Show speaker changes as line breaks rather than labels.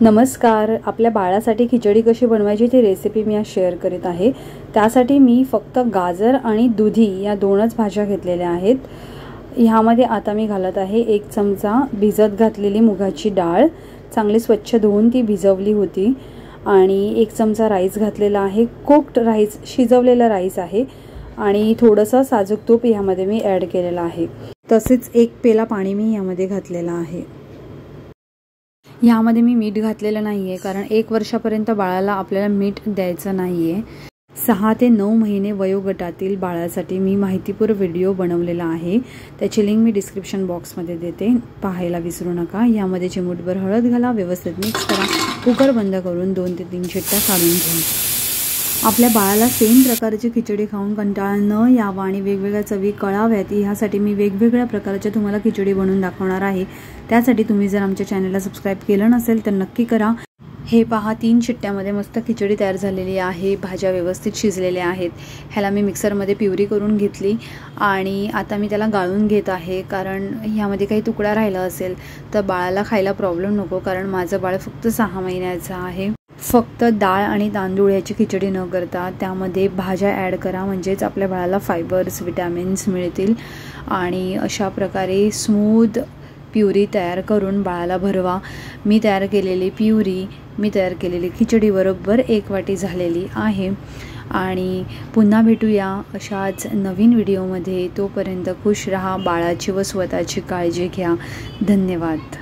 नमस्कार. आपल्या बाळासाठी खिचडी कशी बनवायची ती रेसिपी मी आज शेअर करीत आहे. त्यासाठी मी फक्त गाजर आणि दुधी या दोनच भाज्या घेतलेल्या आहेत. ह्यामध्ये आता मी घालत आहे 1 चमचा भिजत घातलेली मुगाची डाळ. चांगली स्वच्छ धुवून ती भिजवली होती. आणि 1 चमचा राईस घातलेला आहे. कुक्ड राईस, शिजवलेला राईस आहे. आणि थोडंसं साजूक तूप ह्यामध्ये मी ॲड केलेलं आहे. तसेच 1 पेला पाणी मी ह्यामध्ये घातलेलं आहे. ह्यामध्ये मी मीठ घातलेलं नाही आहे, कारण 1 वर्षापर्यंत बाळाला आपल्याला मीठ द्यायचं नाही आहे. 6 ते 9 महिने वयोगटातील बाळासाठी मी माहितीपूर्ण व्हिडिओ बनवलेला आहे. त्याची लिंक मी डिस्क्रिप्शन बॉक्समध्ये देते, पाहायला विसरू नका. यामध्ये चिमूटभर हळद घाला, व्यवस्थित मिक्स करा. कुकर बंद करून 2 ते 3 शिट्ट्या काढून घ्या. आपल्या बाळाला सेम प्रकारची खिचडी खाऊन कंटाळा न यावा आणि वेगवेगळ्या चवी कळाव्यात ह्यासाठी मी वेगवेगळ्या प्रकारच्या तुम्हाला खिचडी बनवून दाखवणार आहे. त्यासाठी तुम्ही जर आमच्या चॅनलला सबस्क्राईब केलं नसेल तर नक्की करा. हे पहा, 3 शिट्ट्यामध्ये मस्त खिचडी तयार झालेली आहे. भाज्या व्यवस्थित शिजलेल्या आहेत. ह्याला मी मिक्सरमध्ये प्युरी करून घेतली आणि आता मी त्याला गाळून घेत आहे, कारण ह्यामध्ये काही तुकडा राहिला असेल तर बाळाला खायला प्रॉब्लेम नको, कारण माझं बाळ फक्त 6 महिन्याचं आहे. फक्त डाळ आणि तांदूळ याची खिचडी न करता त्यामध्ये भाज्या ॲड करा, म्हणजेच आपल्या बाळाला फायबर्स, विटॅमिन्स मिळतील. आणि अशा प्रकारे स्मूथ प्युरी तयार करून बाळाला भरवा. मी तयार केलेली प्युरी, मी तयार केलेली खिचडी बरोबर 1 वाटी झालेली आहे. आणि पुन्हा भेटूया अशाच नवीन व्हिडिओमध्ये. तोपर्यंत खुश रहा, बाळाची व स्वतःची काळजी घ्या. धन्यवाद.